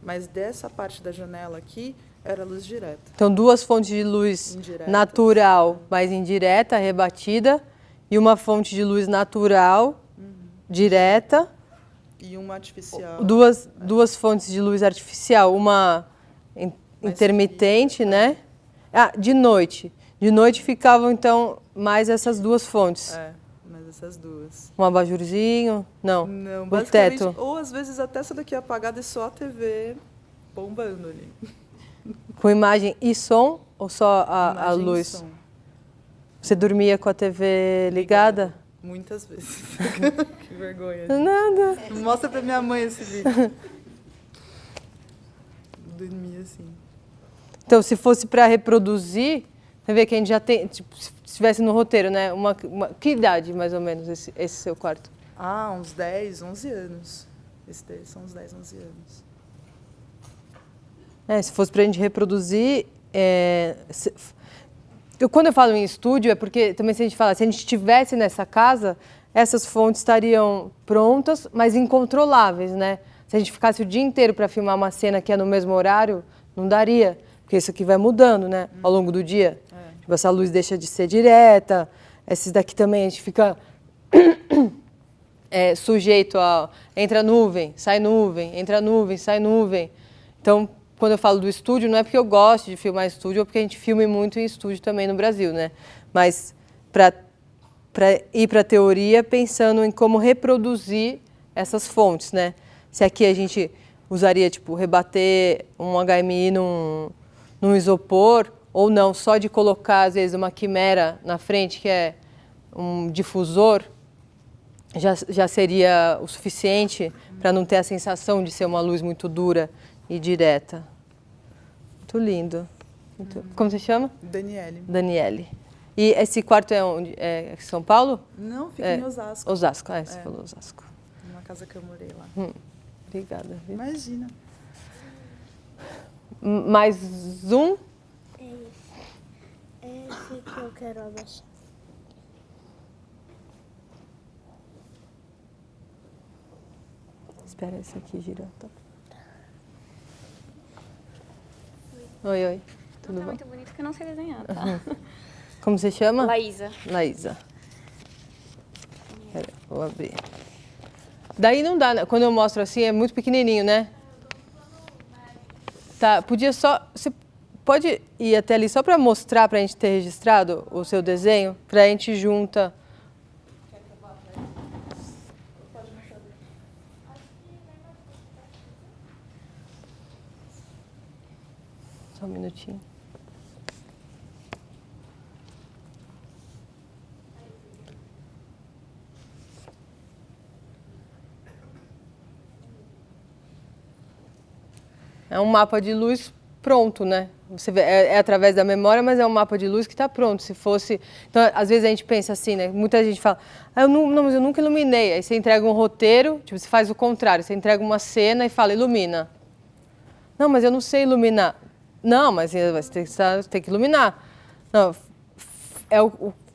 Mas dessa parte da janela aqui, era luz direta. Então, duas fontes de luz Indiretas. natural, mas indireta, rebatida, e uma fonte de luz natural, direta, E uma artificial. duas fontes de luz artificial, uma intermitente, né? Ah, de noite. De noite ficavam, então, mais essas duas fontes. Mas essas duas. Um abajurzinho? Não. Não, o basicamente, teto. ou às vezes até essa daqui apagada e só a TV bombando ali. Com imagem e som ou só a Imagem e luz? som. Você dormia com a TV ligada? Muitas vezes. Que vergonha. Nada. Mostra pra minha mãe esse vídeo. Dormia assim. Então, se fosse para reproduzir, você vê que a gente já tem, tipo, se estivesse no roteiro, né? Que idade, mais ou menos, esse seu quarto? Uns 10, 11 anos. Esses daí são uns 10, 11 anos. Se fosse para a gente reproduzir... Quando eu falo em estúdio, é porque também se a gente estivesse nessa casa, essas fontes estariam prontas, mas incontroláveis, né? Se a gente ficasse o dia inteiro para filmar uma cena que é no mesmo horário, não daria, porque isso aqui vai mudando, né? Ao longo do dia. Tipo, essa luz deixa de ser direta, esses daqui também a gente fica sujeito a... Entra nuvem, sai nuvem, entra nuvem, sai nuvem. Então, quando eu falo do estúdio, não é porque eu gosto de filmar em estúdio, ou porque a gente filme muito em estúdio também no Brasil, né? Mas para ir para a teoria pensando em como reproduzir essas fontes, né? Se aqui a gente usaria, tipo, rebater um HMI num isopor, ou não, só de colocar, às vezes, uma quimera na frente, que é um difusor, já seria o suficiente para não ter a sensação de ser uma luz muito dura e direta. Muito lindo. Como você chama? Daniele. Daniele. E esse quarto é onde? É São Paulo? Não, fica em Osasco. Osasco, você falou Osasco. Uma casa que eu morei lá. Obrigada. Viu? Imagina. Mais um? É esse. É esse que eu quero abaixar. Espera esse aqui girar. Tá? Oi. Tudo Tá bom? muito bonito que eu não sei desenhar, tá? Como você chama? Laísa. Laísa. Pera, vou abrir. Daí não dá, né? Quando eu mostro assim, é muito pequenininho, né? Tá, podia só... Você pode ir até ali só para mostrar, para a gente ter registrado o seu desenho? Para a gente junta... Só um minutinho. É um mapa de luz pronto, né? Você vê, é através da memória, mas é um mapa de luz que está pronto. Se fosse... Então, às vezes a gente pensa assim, né? Muita gente fala, mas eu nunca iluminei. Aí você entrega um roteiro, tipo, você faz o contrário. Você entrega uma cena e fala, ilumina. Não, mas eu não sei iluminar. Não, mas você tem que iluminar. Não,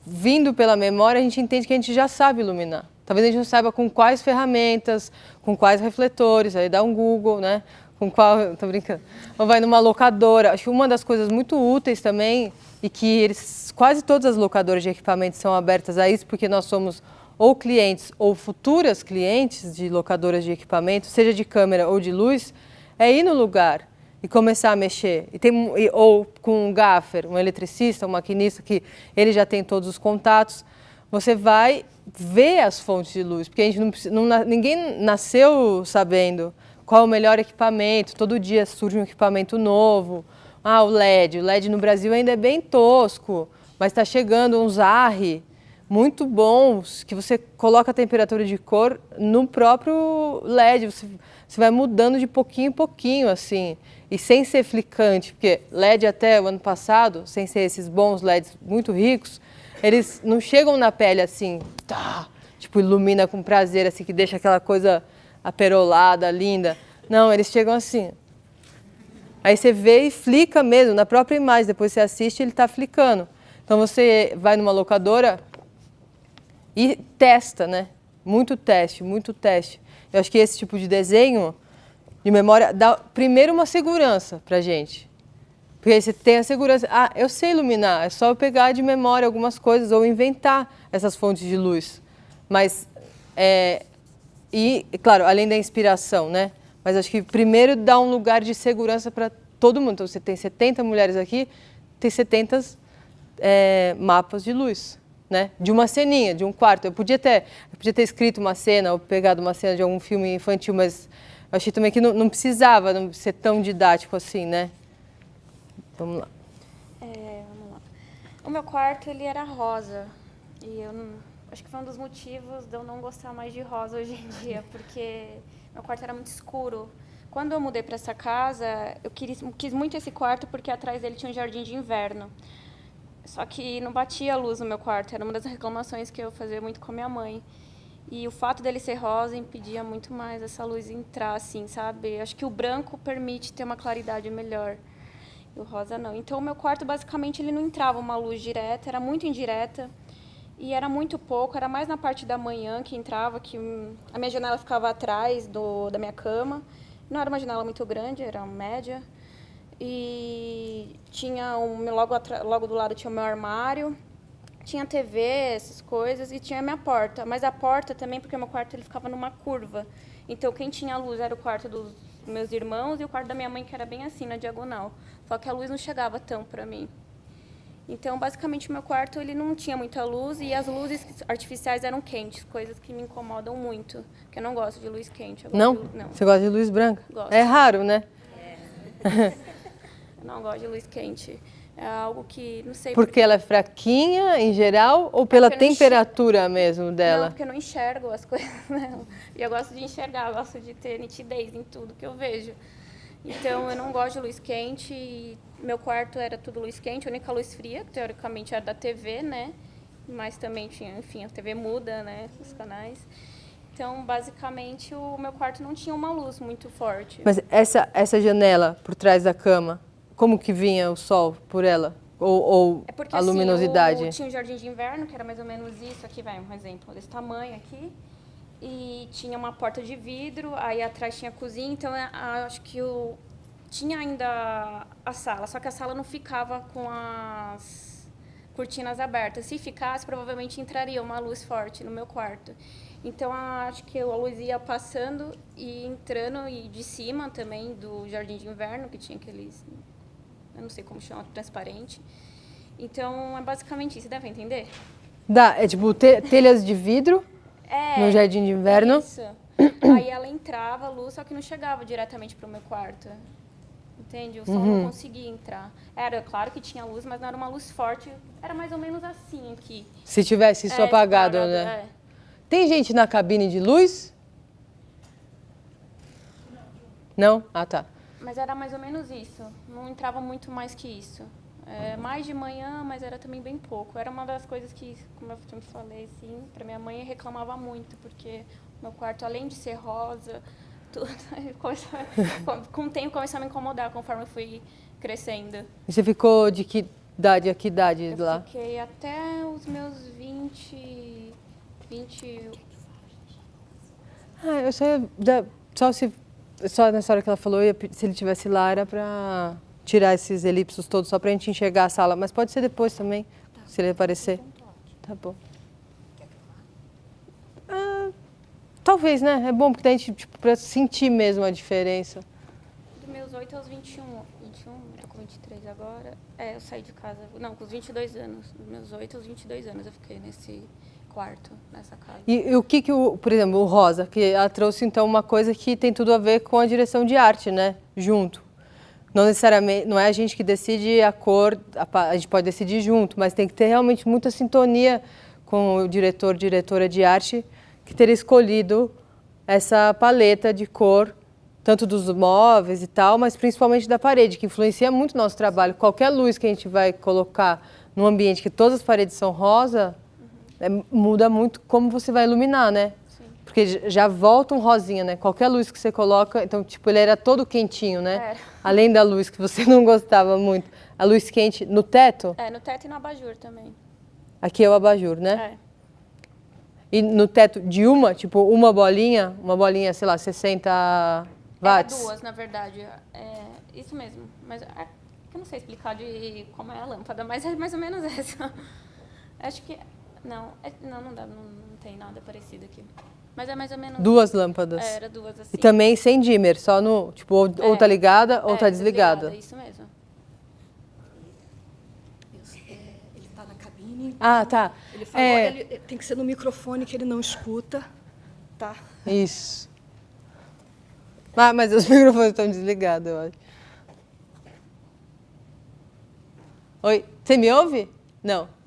vindo pela memória, a gente entende que a gente já sabe iluminar. Talvez a gente não saiba com quais ferramentas, com quais refletores, aí dá um Google, né? Com qual, tô brincando. Ou vai numa locadora. Acho que uma das coisas muito úteis também, e que quase todas as locadoras de equipamentos são abertas a isso, porque nós somos ou clientes ou futuras clientes de locadoras de equipamento, seja de câmera ou de luz, é ir no lugar e começar a mexer. Ou com um gaffer, um eletricista, um maquinista, que ele já tem todos os contatos, você vai ver as fontes de luz, porque a gente ninguém nasceu sabendo qual é o melhor equipamento, todo dia surge um equipamento novo. O LED. O LED no Brasil ainda é bem tosco, mas está chegando uns ARRI muito bons, que você coloca a temperatura de cor no próprio LED, você vai mudando de pouquinho em pouquinho, assim, e sem ser flicante, porque LED até o ano passado, sem ser esses bons LEDs muito ricos, eles não chegam na pele assim, tá, tipo, ilumina com prazer, assim, que deixa aquela coisa aperolada, linda. Não, eles chegam assim. Aí você vê e flica mesmo, na própria imagem, depois você assiste, ele está flicando. Então você vai numa locadora e testa, né? Muito teste, muito teste. Eu acho que esse tipo de desenho de memória dá primeiro uma segurança pra gente. Porque aí você tem a segurança, eu sei iluminar, é só eu pegar de memória algumas coisas ou inventar essas fontes de luz. Mas, claro, além da inspiração, né? Mas acho que primeiro dá um lugar de segurança para todo mundo. Então você tem 70 mulheres aqui, tem 70 mapas de luz, né? De uma ceninha, de um quarto. Eu podia ter escrito uma cena ou pegado uma cena de algum filme infantil, mas eu achei também que não precisava não ser tão didático assim, né? Vamos lá. Vamos lá. O meu quarto, ele era rosa. E eu acho que foi um dos motivos de eu não gostar mais de rosa hoje em dia, porque meu quarto era muito escuro. Quando eu mudei para essa casa, eu quis muito esse quarto porque atrás dele tinha um jardim de inverno. Só que não batia a luz no meu quarto, era uma das reclamações que eu fazia muito com a minha mãe. E o fato dele ser rosa impedia muito mais essa luz entrar, assim, sabe? Acho que o branco permite ter uma claridade melhor. E o rosa não. Então, o meu quarto, basicamente, ele não entrava uma luz direta, era muito indireta. E era muito pouco, era mais na parte da manhã que entrava, que a minha janela ficava atrás da minha cama. Não era uma janela muito grande, era média. E tinha logo do lado tinha o meu armário, tinha TV, essas coisas, e tinha a minha porta. Mas a porta também, porque o meu quarto ele ficava numa curva. Então, quem tinha luz era o quarto dos meus irmãos e o quarto da minha mãe, que era bem assim, na diagonal. Só que a luz não chegava tão para mim. Então, basicamente, o meu quarto ele não tinha muita luz e as luzes artificiais eram quentes, coisas que me incomodam muito, porque eu não gosto de luz quente. Não? Você gosta de luz branca? Gosto. É raro, né? Eu não gosto de luz quente. É algo que, não sei... Porque ela é fraquinha, em geral, ou pela porque eu não temperatura mesmo dela? Não, porque eu não enxergo as coisas, não. E eu gosto de enxergar, eu gosto de ter nitidez em tudo que eu vejo. Então, eu não gosto de luz quente. E meu quarto era tudo luz quente, a única luz fria, que teoricamente era da TV, né? Mas também tinha, enfim, a TV muda, né? Os canais. Então, basicamente, o meu quarto não tinha uma luz muito forte. Mas essa janela por trás da cama, como que vinha o sol por ela? Ou É porque, a luminosidade? Tinha um jardim de inverno, que era mais ou menos isso. Aqui vai um exemplo desse tamanho aqui. E tinha uma porta de vidro, aí atrás tinha a cozinha. Então, acho que tinha ainda a sala, só que a sala não ficava com as cortinas abertas. Se ficasse, provavelmente entraria uma luz forte no meu quarto. Então, acho que a luz ia passando e entrando, e de cima também do jardim de inverno, que tinha aqueles, eu não sei como chama, transparente. Então, é basicamente isso, deve entender? Dá, é tipo telhas de vidro no jardim de inverno? Isso. Aí ela entrava a luz, só que não chegava diretamente para o meu quarto. Entende? O sol não conseguia entrar. Era claro que tinha luz, mas não era uma luz forte. Era mais ou menos assim aqui. Se tivesse isso apagado, né? Tem gente na cabine de luz? Não? Ah, tá. Mas era mais ou menos isso. Não entrava muito mais que isso. Mais de manhã, mas era também bem pouco. Era uma das coisas que, como eu sempre falei, assim, para minha mãe reclamava muito, porque meu quarto, além de ser rosa, tudo, com o tempo começou a me incomodar conforme eu fui crescendo. E você ficou de que idade a que idade lá? Eu fiquei até os meus 20... Eu só nessa hora que ela falou, se ele tivesse lá, era para tirar esses elipsos todos, só para a gente enxergar a sala. Mas pode ser depois também, se ele aparecer. Tá bom. Talvez, né? É bom, porque daí a gente, tipo, para sentir mesmo a diferença. Dos meus 8 aos 21, tô com 23 agora. Eu saí de casa, não, com os 22 anos. Dos meus 8 aos 22 anos eu fiquei nesse quarto, nessa casa. E o que por exemplo, o rosa, que ela trouxe então uma coisa que tem tudo a ver com a direção de arte, né? Junto. Não necessariamente, não é a gente que decide a cor, a gente pode decidir junto, mas tem que ter realmente muita sintonia com o diretor, diretora de arte, que teria escolhido essa paleta de cor, tanto dos móveis e tal, mas principalmente da parede, que influencia muito o nosso trabalho. Qualquer luz que a gente vai colocar num ambiente que todas as paredes são rosa, muda muito como você vai iluminar, né? Sim. Porque já volta um rosinha, né? Qualquer luz que você coloca, então, tipo, ele era todo quentinho, né? Era. Além da luz que você não gostava muito. A luz quente no teto, É, no teto e no abajur também. aqui é o abajur, né? É. E no teto de tipo, uma bolinha, sei lá, 60 watts. Era duas, na verdade. É, isso mesmo. Mas eu não sei explicar de como é a lâmpada, mas é mais ou menos essa. Acho que... Não, não dá, não tem nada parecido aqui. Mas é mais ou menos... Duas lâmpadas. Era duas assim. E também sem dimmer, só no, tipo, ou tá ligada ou tá desligada. Isso mesmo. Ele está na cabine. Ah, tá. Ele falou, ele tem que ser no microfone que ele não escuta, tá? Isso. Ah, mas os microfones estão desligados, eu acho. Oi, você me ouve? Não.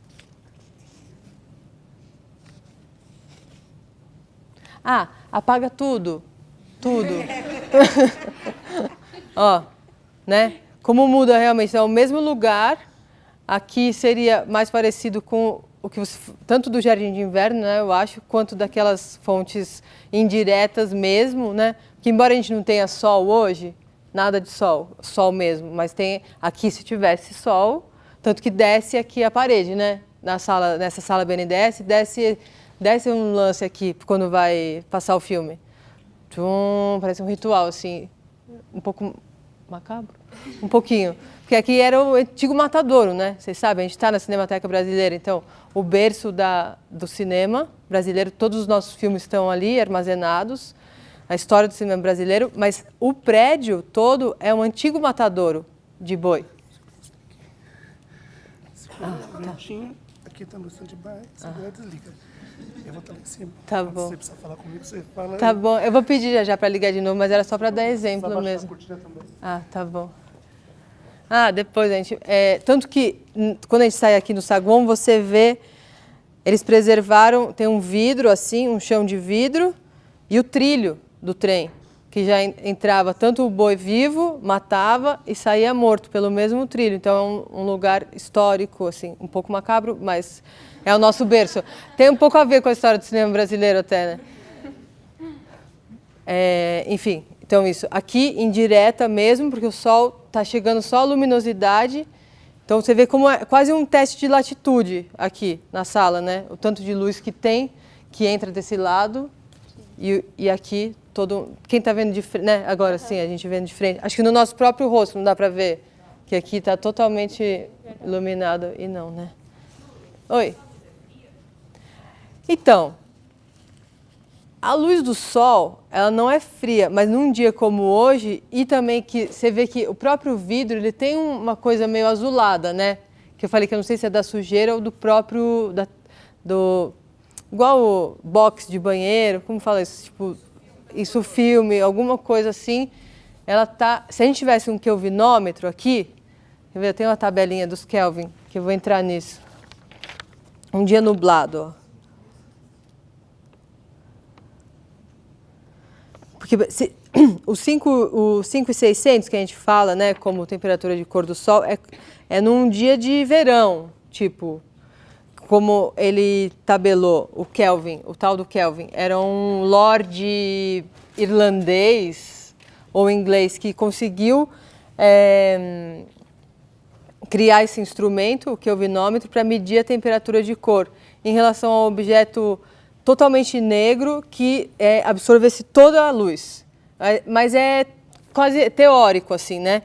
Ah, apaga tudo. Tudo. Ó, né? Como muda realmente, é o mesmo lugar. Aqui seria mais parecido com o que você, tanto do Jardim de Inverno, né, eu acho, quanto daquelas fontes indiretas mesmo, né? Que embora a gente não tenha sol hoje, nada de sol, sol mesmo, mas tem aqui se tivesse sol, tanto que desce aqui a parede, né? Nessa sala BNDES, desce um lance aqui quando vai passar o filme. Parece um ritual, assim, um pouco macabro, um pouquinho. Porque aqui era o antigo matadouro, né? Vocês sabem, a gente está na Cinemateca Brasileira, então o berço do cinema brasileiro, todos os nossos filmes estão ali armazenados, a história do cinema brasileiro, mas o prédio todo é um antigo matadouro de boi. Aqui está no stand-by, você desliga. Eu vou estar lá em cima. Tá Se bom. você precisar falar comigo, você fala. Tá bom, eu vou pedir já para ligar de novo, mas era só para dar exemplo Só baixar mesmo. a cortina também. Ah, tá bom. Ah, depois a gente... tanto que quando a gente sai aqui no saguão, você vê... Eles preservaram... Tem um vidro assim, um chão de vidro e o trilho do trem, que já entrava tanto o boi vivo, matava e saía morto pelo mesmo trilho. Então é um lugar histórico, assim, um pouco macabro, mas é o nosso berço. Tem um pouco a ver com a história do cinema brasileiro até, né? Enfim, então isso. Aqui, indireta mesmo, porque o sol está chegando só a luminosidade. Então você vê como é quase um teste de latitude aqui na sala, né? O tanto de luz que tem, que entra desse lado e aqui todo... Quem está vendo de frente, né? Agora sim, a gente vendo de frente. Acho que no nosso próprio rosto não dá para ver, que aqui está totalmente iluminado e não, né? Oi. Então, a luz do sol, ela não é fria, mas num dia como hoje, e também que você vê que o próprio vidro, ele tem uma coisa meio azulada, né? Que eu falei que eu não sei se é da sujeira ou do próprio, igual o box de banheiro, como fala isso? Tipo, isso filme, alguma coisa assim, ela tá... Se a gente tivesse um kelvinômetro aqui, quer ver, eu tenho uma tabelinha dos Kelvin, que eu vou entrar nisso. Um dia nublado, ó. Porque o 5.600 que a gente fala, né, como temperatura de cor do sol, é num dia de verão, tipo, como ele tabelou o Kelvin, o tal do Kelvin, era um lord irlandês ou inglês que conseguiu criar esse instrumento, o kelvinômetro, para medir a temperatura de cor em relação ao objeto totalmente negro que absorvesse toda a luz. Mas é quase teórico, assim, né?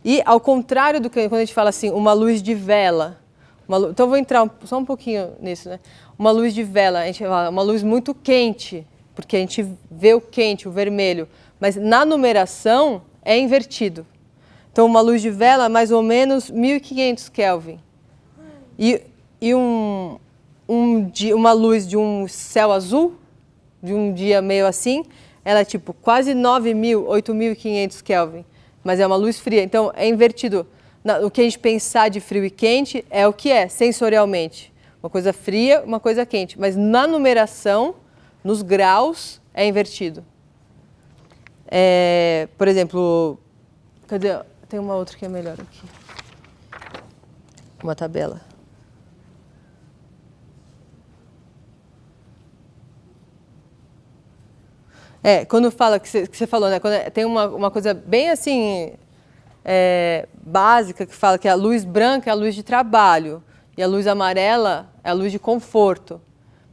E ao contrário do que quando a gente fala assim, uma luz de vela. Então eu vou entrar só um pouquinho nisso, né? Uma luz de vela, a gente fala uma luz muito quente, porque a gente vê o quente, o vermelho. Mas na numeração é invertido. Então uma luz de vela é mais ou menos 1500 Kelvin. E uma luz de um céu azul, de um dia meio assim, ela é tipo quase 9.000, 8.500 Kelvin, mas é uma luz fria. Então é invertido. O que a gente pensar de frio e quente é o que é, sensorialmente. Uma coisa fria, uma coisa quente. Mas na numeração, nos graus, é invertido. Por exemplo, cadê? Tem uma outra que é melhor aqui. Uma tabela. Quando fala, que você falou, né? Quando tem uma coisa bem assim, básica, que fala que a luz branca é a luz de trabalho e a luz amarela é a luz de conforto.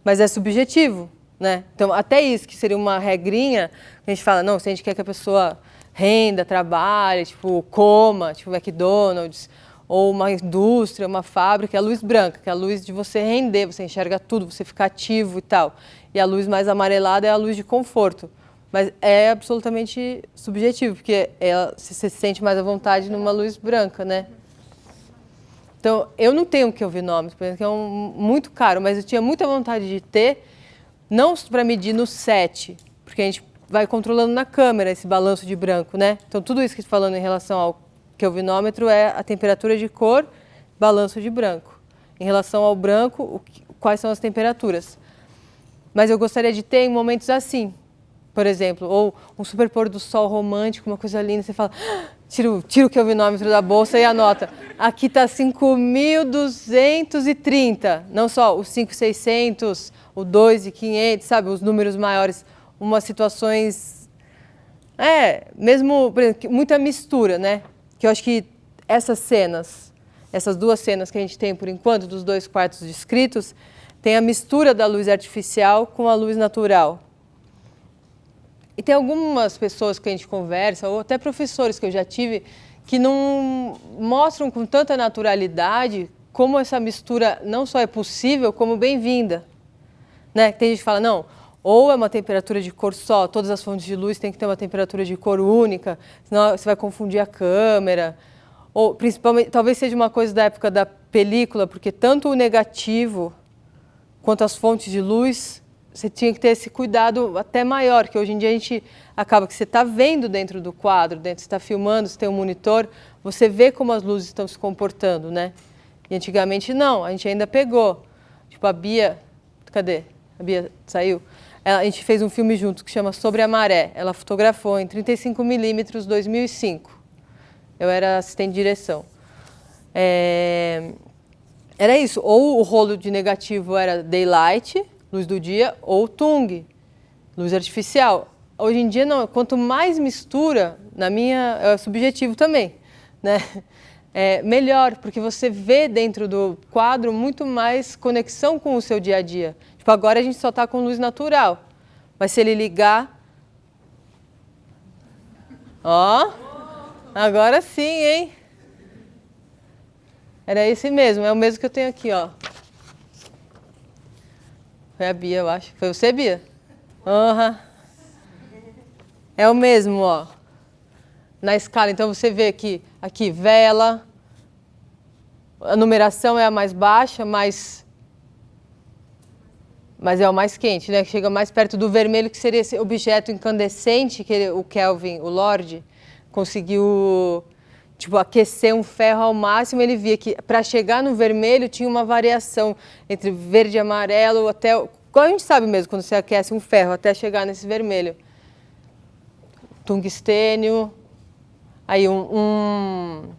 Mas é subjetivo, né? Então, até isso, que seria uma regrinha, a gente fala, não, se a gente quer que a pessoa renda, trabalhe, tipo, coma, tipo McDonald's, ou uma indústria, uma fábrica, é a luz branca, que é a luz de você render, você enxerga tudo, você fica ativo e tal. E a luz mais amarelada é a luz de conforto. Mas é absolutamente subjetivo, porque você se sente mais à vontade numa luz branca, né? Então, eu não tenho kelvinômetro, por exemplo, que é muito caro, mas eu tinha muita vontade de ter, não para medir no set, porque a gente vai controlando na câmera esse balanço de branco, né? Então, tudo isso que estou falando em relação ao kelvinômetro é a temperatura de cor, balanço de branco. Em relação ao branco, quais são as temperaturas. Mas eu gostaria de ter em momentos assim, por exemplo, ou um super pôr do sol romântico, uma coisa linda, você fala, tira o kelvinômetro da bolsa e anota. Aqui está 5.230, não só o 5.600, o 2.500, sabe, os números maiores, umas situações, mesmo, por exemplo, muita mistura, né? Que eu acho que essas cenas, essas duas cenas que a gente tem por enquanto, dos 2 quartos descritos, tem a mistura da luz artificial com a luz natural. E tem algumas pessoas que a gente conversa, ou até professores que eu já tive, que não mostram com tanta naturalidade como essa mistura não só é possível, como bem-vinda. Né? Tem gente que fala, não, ou é uma temperatura de cor só, todas as fontes de luz têm que ter uma temperatura de cor única, senão você vai confundir a câmera. Ou, principalmente, talvez seja uma coisa da época da película, porque tanto o negativo quanto as fontes de luz, você tinha que ter esse cuidado até maior, que hoje em dia a gente acaba que você está vendo dentro do quadro, você está filmando, você tem um monitor, você vê como as luzes estão se comportando, né? E antigamente não, a gente ainda pegou. Tipo, a Bia, cadê? A Bia saiu? A gente fez um filme junto que chama Sobre a Maré. Ela fotografou em 35mm 2005. Eu era assistente de direção. Era isso, ou o rolo de negativo era daylight, luz do dia, ou tung, luz artificial. Hoje em dia, não. Quanto mais mistura, na minha, é subjetivo também, né? Melhor, porque você vê dentro do quadro muito mais conexão com o seu dia a dia. Tipo, agora a gente só está com luz natural, mas se ele ligar... Ó, agora sim, hein? Era esse mesmo, é o mesmo que eu tenho aqui, ó. Foi a Bia, eu acho. Foi você, Bia? Aham. É o mesmo, ó. Na escala, então você vê que aqui, vela, a numeração é a mais baixa, mas é o mais quente, né? Chega mais perto do vermelho, que seria esse objeto incandescente que o Kelvin, o Lord, conseguiu tipo, aquecer um ferro ao máximo. Ele via que para chegar no vermelho tinha uma variação entre verde e amarelo, até, igual a gente sabe mesmo, quando você aquece um ferro, até chegar nesse vermelho. Tungstênio, aí um